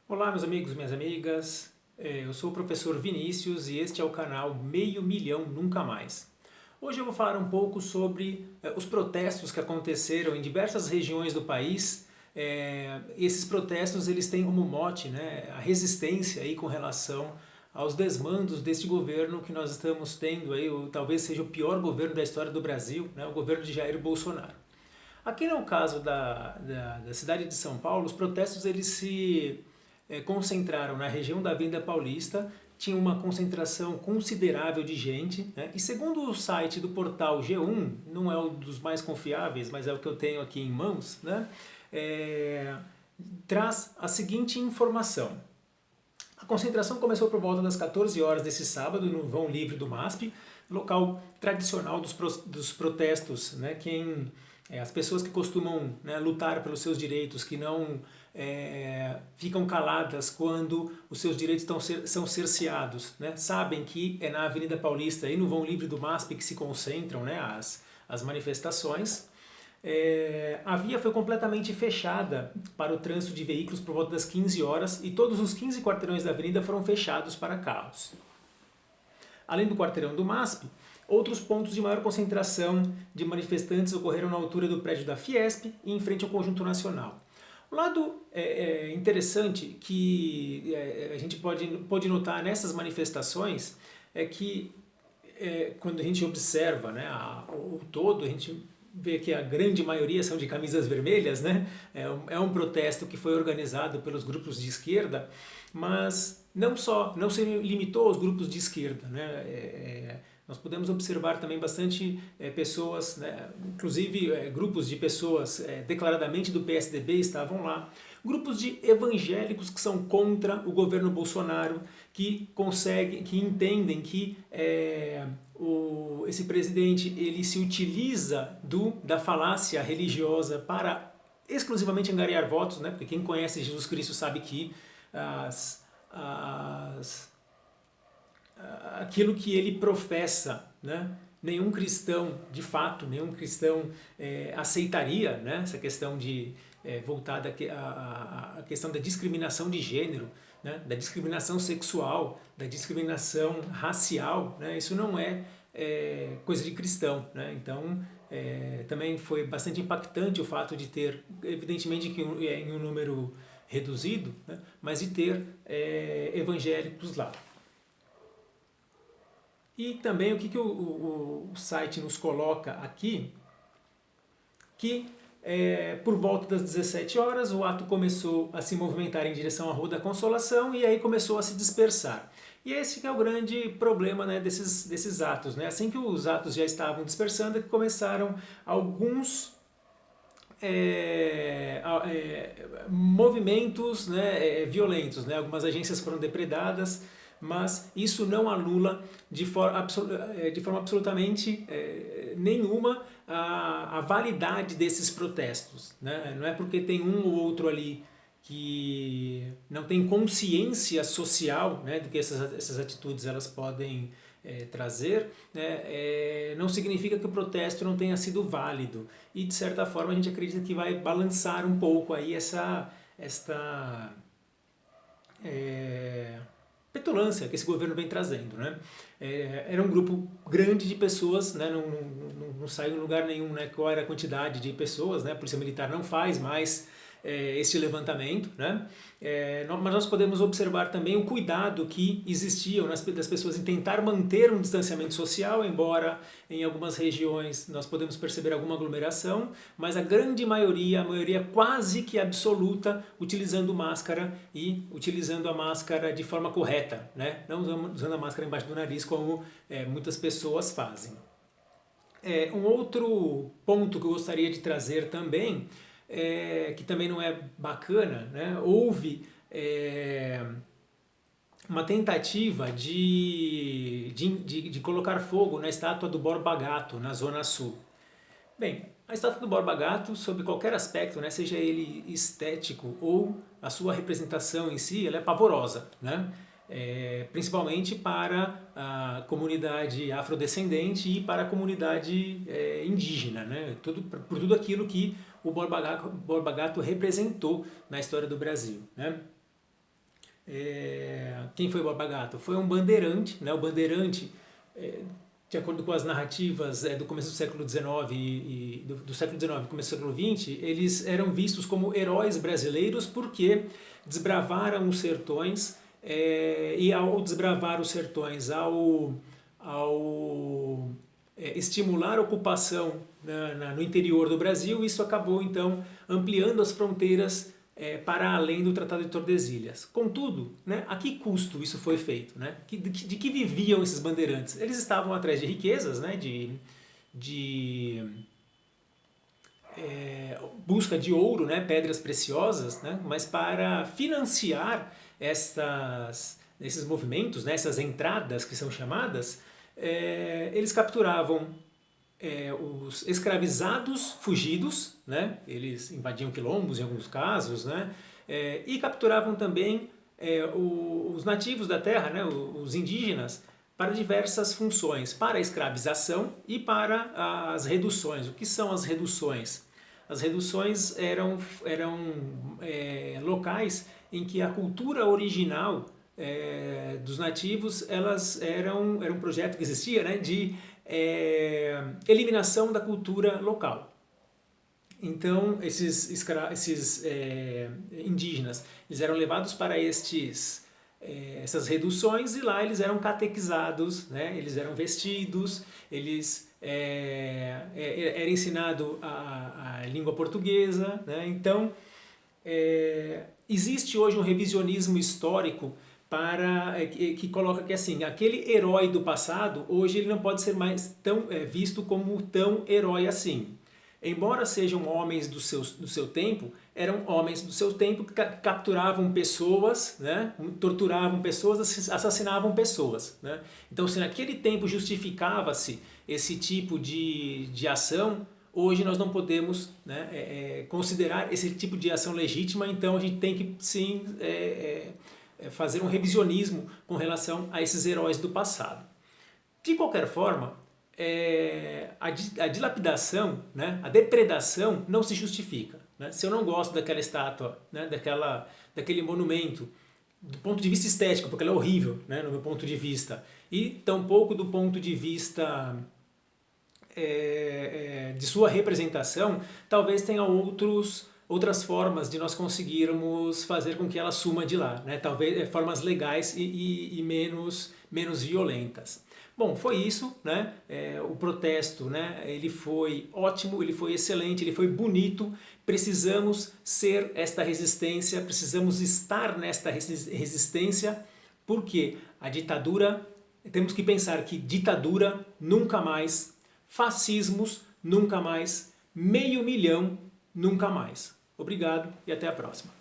Olá, meus amigos, minhas amigas. Eu sou o professor Vinícius e este é o canal Meio Milhão Nunca Mais. Hoje eu vou falar um pouco sobre os protestos que aconteceram em diversas regiões do país. Esses protestos eles têm como mote, né, a resistência aí com relação aos desmandos deste governo que nós estamos tendo aí, ou talvez seja o pior governo da história do Brasil, né, o governo de Jair Bolsonaro. Aqui no caso da cidade de São Paulo, os protestos eles se concentraram na região da Avenida Paulista, tinha uma concentração considerável de gente, né? E segundo o site do portal G1, não é um dos mais confiáveis, mas é o que eu tenho aqui em mãos, né? Traz a seguinte informação. A concentração começou por volta das 14 horas desse sábado no vão livre do MASP, local tradicional dos protestos, né? As pessoas que costumam, né, lutar pelos seus direitos, que não ficam caladas quando os seus direitos são cerceados, né? Sabem que é na Avenida Paulista e no vão livre do MASP que se concentram, né, as manifestações. A via foi completamente fechada para o trânsito de veículos por volta das 15 horas e todos os 15 quarteirões da avenida foram fechados para carros. Além do quarteirão do MASP, outros pontos de maior concentração de manifestantes ocorreram na altura do prédio da Fiesp e em frente ao Conjunto Nacional. Um lado interessante que a gente pode notar nessas manifestações é que quando a gente observa, né, o todo, a gente vê que a grande maioria são de camisas vermelhas, né? É um protesto que foi organizado pelos grupos de esquerda, mas não se limitou aos grupos de esquerda, né? Nós podemos observar também bastante pessoas, né, inclusive grupos de pessoas declaradamente do PSDB estavam lá, grupos de evangélicos que são contra o governo Bolsonaro, que entendem que esse presidente ele se utiliza da falácia religiosa para exclusivamente angariar votos, né? Porque quem conhece Jesus Cristo sabe que aquilo que ele professa, né? Nenhum cristão, de fato, nenhum cristão aceitaria, né? Essa questão de voltada à questão da discriminação de gênero, né? Da discriminação sexual, da discriminação racial, né? Isso não é coisa de cristão, né? Então também foi bastante impactante o fato de ter, evidentemente que em um número reduzido, né? Mas de ter evangélicos lá. E também o que o site nos coloca aqui, que por volta das 17 horas o ato começou a se movimentar em direção à Rua da Consolação e aí começou a se dispersar. E esse que é o grande problema, né, desses atos. Né? Assim que os atos já estavam dispersando, é que começaram alguns movimentos, né, violentos. Né? Algumas agências foram depredadas, mas isso não anula de forma absolutamente nenhuma a validade desses protestos. Né? Não é porque tem um ou outro ali que não tem consciência social, né, do que essas atitudes elas podem trazer, né, não significa que o protesto não tenha sido válido. E de certa forma a gente acredita que vai balançar um pouco aí esta petulância que esse governo vem trazendo. Né? Era um grupo grande de pessoas, né? Não saiu em lugar nenhum, né, qual era a quantidade de pessoas, né? A Polícia Militar não faz mais esse levantamento, né? Mas nós podemos observar também o cuidado que existia das pessoas em tentar manter um distanciamento social, embora em algumas regiões nós podemos perceber alguma aglomeração, mas a maioria quase que absoluta, utilizando máscara e utilizando a máscara de forma correta, né? Não usando a máscara embaixo do nariz como muitas pessoas fazem. Um outro ponto que eu gostaria de trazer também, que também não é bacana, né? Houve uma tentativa de colocar fogo na estátua do Borba Gato, na Zona Sul. Bem, a estátua do Borba Gato, sob qualquer aspecto, né, seja ele estético ou a sua representação em si, ela é pavorosa, né? Principalmente para a comunidade afrodescendente e para a comunidade indígena, né? Por tudo aquilo que o Borba Gato representou na história do Brasil. Né? Quem foi o Borba Gato? Foi um bandeirante, né? O bandeirante, de acordo com as narrativas do começo do século XIX e do século XIX e começo do século XX, eles eram vistos como heróis brasileiros porque desbravaram os sertões, e ao desbravar os sertões, ao estimular a ocupação no interior do Brasil, isso acabou então ampliando as fronteiras para além do Tratado de Tordesilhas. Contudo, né, a que custo isso foi feito? Né? De que viviam esses bandeirantes? Eles estavam atrás de riquezas, né, de busca de ouro, né, pedras preciosas, né, mas para financiar esses movimentos, né, essas entradas que são chamadas, eles capturavam os escravizados fugidos, né? Eles invadiam quilombos em alguns casos, né? E capturavam também os nativos da terra, né? Os indígenas, para diversas funções, para a escravização e para as reduções. O que são as reduções? As reduções eram locais em que a cultura original dos nativos era um projeto que existia, né, de eliminação da cultura local. Então esses indígenas eles eram levados para essas reduções e lá eles eram catequizados, né, eles eram vestidos, era ensinado a língua portuguesa, né, então existe hoje um revisionismo histórico que coloca que assim, aquele herói do passado, hoje ele não pode ser mais tão visto como tão herói assim. Embora sejam homens do seu tempo, eram homens do seu tempo que capturavam pessoas, né, torturavam pessoas, assassinavam pessoas. Né? Então, se naquele tempo justificava-se esse tipo de ação, hoje nós não podemos, né, considerar esse tipo de ação legítima, então a gente tem que sim fazer um revisionismo com relação a esses heróis do passado. De qualquer forma, a dilapidação, né, a depredação não se justifica. Né? Se eu não gosto daquela estátua, né, daquele monumento, do ponto de vista estético, porque ela é horrível, né, no meu ponto de vista, e tampouco do ponto de vista de sua representação, talvez tenha outras formas de nós conseguirmos fazer com que ela suma de lá, né? Talvez formas legais e menos violentas. Bom, foi isso, né? O protesto, né? Ele foi ótimo, ele foi excelente, ele foi bonito. Precisamos ser esta resistência, precisamos estar nesta resistência, porque a ditadura, temos que pensar que ditadura nunca mais, fascismos nunca mais, 500 000 nunca mais. Obrigado e até a próxima.